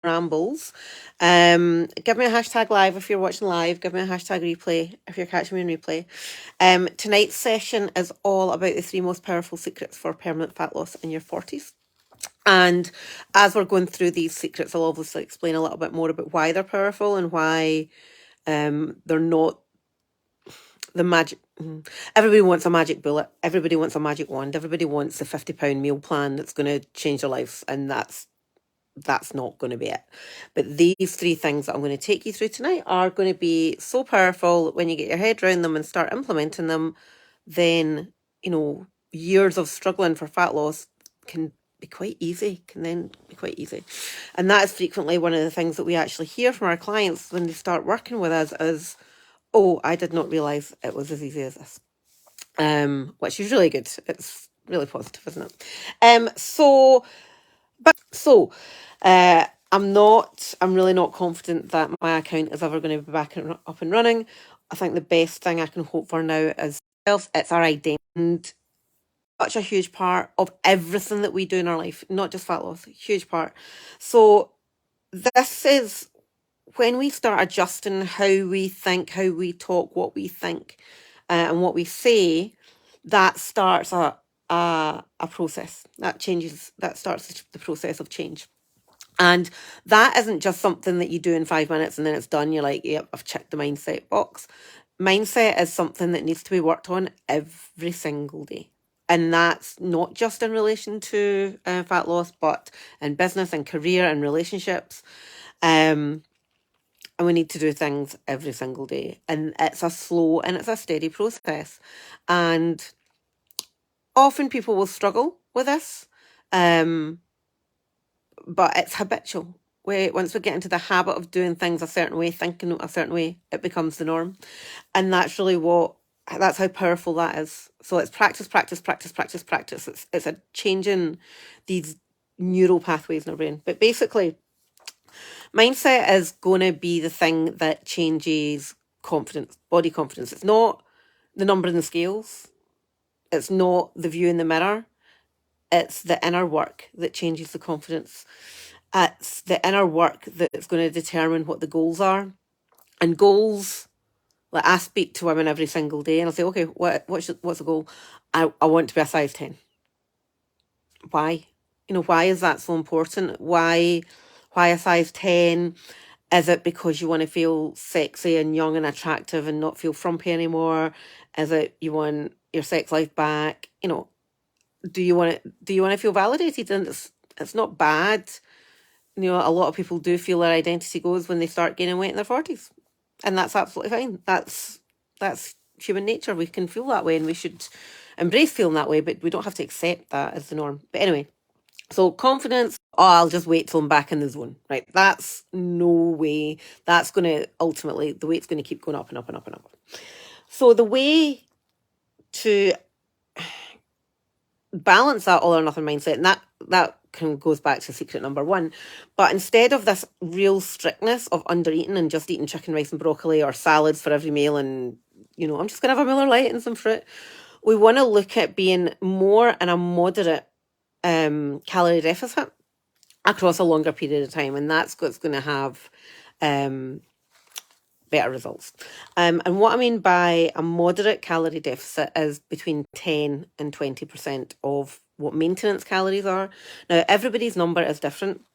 rambles. Give me a hashtag live if you're watching live. Give me a hashtag replay if you're catching me in replay. Tonight's session is all about the 3 most powerful secrets for permanent fat loss in your 40s. And as we're going through these secrets, I'll obviously explain a little bit more about why they're powerful and why they're not the magic. Everybody wants a magic bullet. Everybody wants a magic wand. Everybody wants the £50 meal plan that's going to change their lives, and that's not going to be it. But these 3 things that I'm going to take you through tonight are going to be so powerful that when you get your head around them and start implementing them, then, you know, years of struggling for fat loss can be quite easy, And that is frequently one of the things that we actually hear from our clients when they start working with us is, oh, I did not realise it was as easy as this. Which is really good. It's really positive, isn't it? I'm really not confident that my account is ever going to be back up and running. I think the best thing I can hope for now is it's our identity. And such a huge part of everything that we do in our life, not just fat loss, huge part. So this is when we start adjusting how we think, how we talk, what we think, and what we say, that starts a process. That starts the process of change. And that isn't just something that you do in 5 minutes and then it's done. You're like, yep, I've checked the mindset box. Mindset is something that needs to be worked on every single day. And that's not just in relation to fat loss, but in business and career and relationships. And we need to do things every single day. And it's a slow and it's a steady process. And often people will struggle with this. But it's habitual. Once we get into the habit of doing things a certain way, thinking a certain way, it becomes the norm. And that's how powerful that is. So it's practice. It's a changing these neural pathways in our brain. But basically, mindset is going to be the thing that changes confidence, body confidence. It's not the number in the scales. It's not the view in the mirror. It's the inner work that changes the confidence. It's the inner work that's going to determine what the goals are. And goals, like I speak to women every single day and I'll say, okay, what's the goal? I want to be a size 10. Why? Why is that so important? Why a size 10? Is it because you want to feel sexy and young and attractive and not feel frumpy anymore? Is it you want your sex life back? Do you want to feel validated? And it's not bad. A lot of people do feel their identity goes when they start gaining weight in their 40s. And that's absolutely fine. That's human nature. We can feel that way and we should embrace feeling that way, but we don't have to accept that as the norm. But anyway, so confidence, I'll just wait till I'm back in the zone, right? That's no way. That's going to ultimately, the weight's going to keep going up and up and up and up. So the way to balance that all or nothing mindset, and that goes back to secret number 1. But instead of this real strictness of under eating and just eating chicken, rice and broccoli or salads for every meal and, I'm just going to have a Miller Lite and some fruit, we want to look at being more in a moderate calorie deficit across a longer period of time. And that's what's going to have better results. And what I mean by a moderate calorie deficit is between 10 and 20% of what maintenance calories are. Now, everybody's number is different.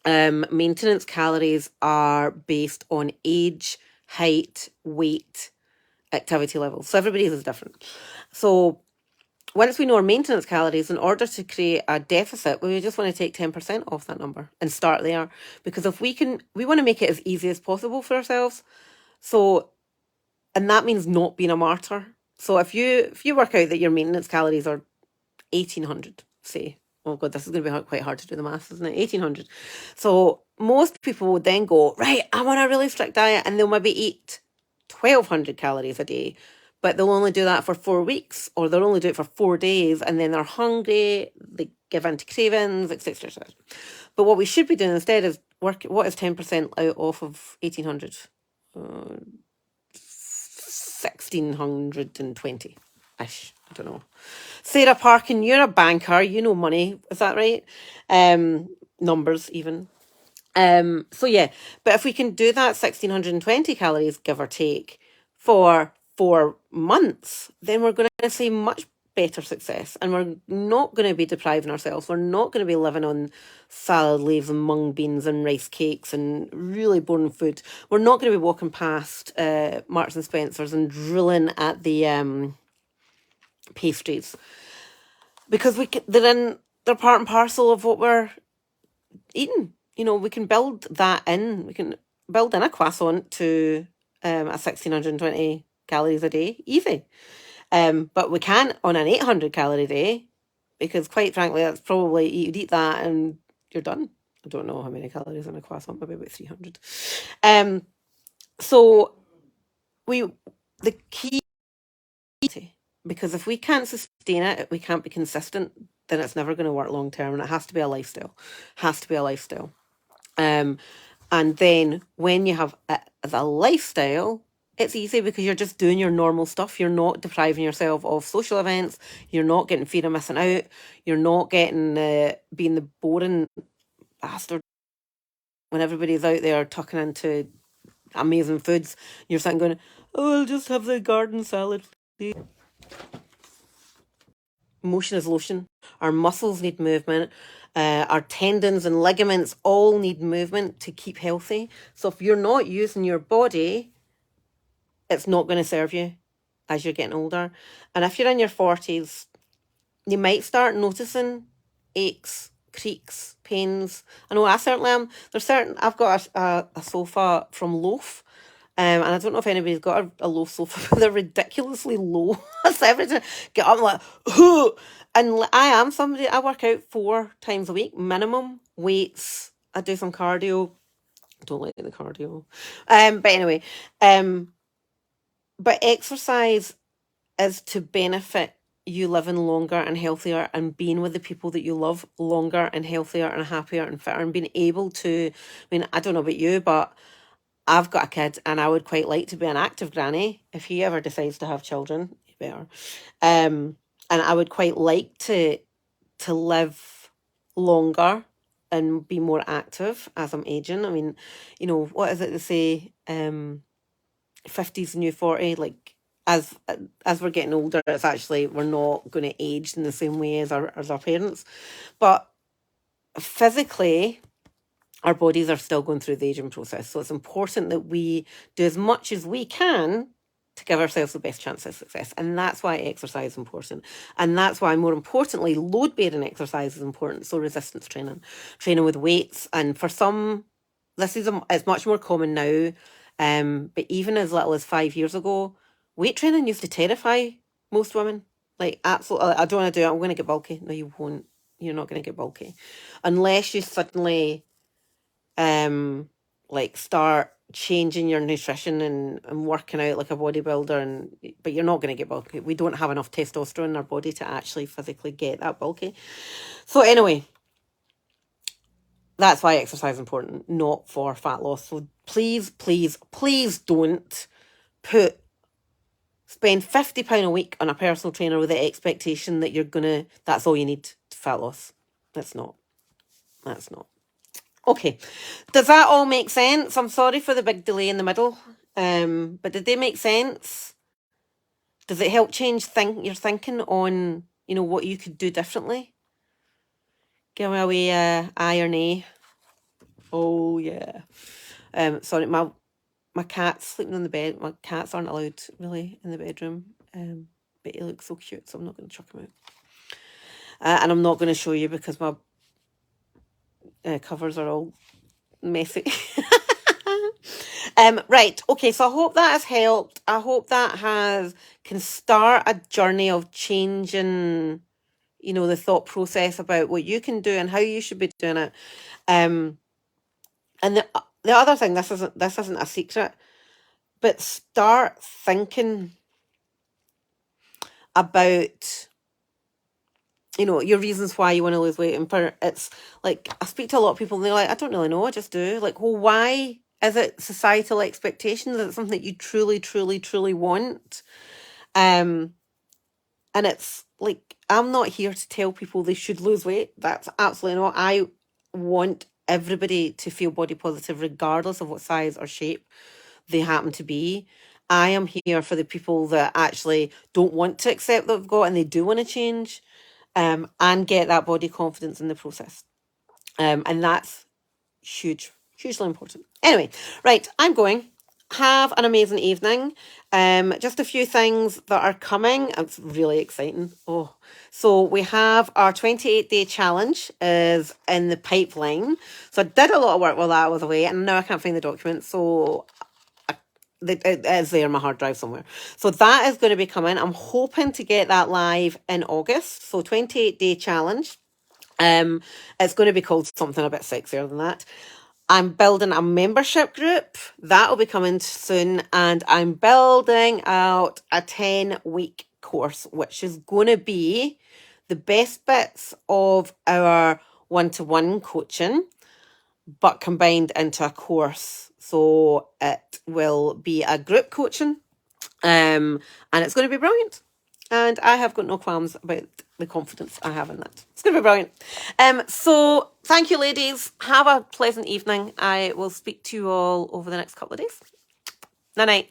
Maintenance calories are based on age, height, weight, activity level. So everybody's is different. So once we know our maintenance calories, in order to create a deficit, we just want to take 10% off that number and start there. Because if we want to make it as easy as possible for ourselves. So, and that means not being a martyr. So if you work out that your maintenance calories are 1800, say, oh God, this is going to be quite hard to do the maths, isn't it? 1800. So most people would then go, right, I'm on a really strict diet, and they'll maybe eat 1200 calories a day, but they'll only do that for 4 weeks, or they'll only do it for 4 days, and then they're hungry, they give in to cravings, etc. But what we should be doing instead is what is 10% out off of 1800? 1620-ish. I don't know. Sarah Parkin, you're a banker, you know money, is that right? Numbers even. So yeah, but if we can do that 1620 calories, give or take, for 4 months, then we're going to see much better success, and we're not going to be depriving ourselves. We're not going to be living on salad leaves and mung beans and rice cakes and really boring food. We're not going to be walking past Marks and Spencers and drilling at the pastries, because they're part and parcel of what we're eating. We can build that in. We can build in a croissant to a 1620 calories a day, easy. But we can't on an 800 calorie day, because quite frankly, that's probably, you'd eat that and you're done. I don't know how many calories in a croissant, maybe about 300. So the key, because if we can't sustain it, we can't be consistent, then it's never going to work long term, and it has to be a lifestyle. And then when you have it as a lifestyle, it's easy because you're just doing your normal stuff. You're not depriving yourself of social events. You're not getting fear of missing out. You're not getting being the boring bastard when everybody's out there tucking into amazing foods. You're sitting going, "Oh, I'll just have the garden salad." Motion is lotion. Our muscles need movement. Our tendons and ligaments all need movement to keep healthy. So if you're not using your body, it's not going to serve you as you're getting older. And if you're in your 40s, you might start noticing aches, creaks, pains. I know I certainly am. I've got a sofa from Loaf. And I don't know if anybody's got a low sofa, but they're ridiculously low. So every time I get up, I'm like, "Huh." And I am somebody, I work out 4 times a week, minimum, weights. I do some cardio. I don't like the cardio. But anyway, but exercise is to benefit you living longer and healthier, and being with the people that you love longer and healthier and happier and fitter, and being able to, I don't know about you, but I've got a kid, and I would quite like to be an active granny. If he ever decides to have children, he better. And I would quite like to live longer and be more active as I'm aging. What is it they say? 50's the new 40. Like, as we're getting older, it's actually, we're not going to age in the same way as our parents. But physically, our bodies are still going through the aging process. So it's important that we do as much as we can to give ourselves the best chance of success. And that's why exercise is important. And that's why, more importantly, load-bearing exercise is important. So resistance training with weights. And for some, it's much more common now. But even as little as 5 years ago, weight training used to terrify most women. Like, absolutely, I don't want to do it, I'm going to get bulky. No, you won't. You're not going to get bulky. Unless you suddenly like start changing your nutrition and working out like a bodybuilder, but you're not going to get bulky. We don't have enough testosterone in our body to actually physically get that bulky. So anyway, that's why exercise is important, not for fat loss. So please, please, please don't spend £50 a week on a personal trainer with the expectation that that's all you need to fat loss. That's not. Okay, does that all make sense? I'm sorry for the big delay in the middle, but did they make sense? Does it help change your thinking on, what you could do differently? Give me a wee aye or nay. Oh yeah. Sorry, my cat's sleeping in the bed. My cats aren't allowed really in the bedroom. But he looks so cute, so I'm not going to chuck him out. And I'm not going to show you because my covers are all messy. Right, okay, so I hope that has helped. I hope that can start a journey of changing, the thought process about what you can do and how you should be doing it. And the other thing, this isn't a secret, but start thinking about, your reasons why you want to lose weight. And it's like, I speak to a lot of people and they're like, I don't really know, I just do. Like, well, why? Is it societal expectations? Is it something that you truly, truly, truly want? And it's like, I'm not here to tell people they should lose weight. That's absolutely not. I want everybody to feel body positive, regardless of what size or shape they happen to be. I am here for the people that actually don't want to accept what they've got and they do want to change, and get that body confidence in the process. And that's huge, hugely important. Anyway, right, I'm going. Have an amazing evening. Just a few things that are coming. It's really exciting. Oh, so we have our 28-day challenge is in the pipeline. So I did a lot of work while that was away, and now I can't find the document. So it is there in my hard drive somewhere. So that is going to be coming. I'm hoping to get that live in August. So 28-day challenge. It's going to be called something a bit sexier than that. I'm building a membership group that will be coming soon, and I'm building out a 10-week course, which is going to be the best bits of our one-to-one coaching, but combined into a course. So it will be a group coaching, and it's going to be brilliant. And I have got no qualms about the confidence I have in that. It's going to be brilliant. So thank you, ladies. Have a pleasant evening. I will speak to you all over the next couple of days. Night night.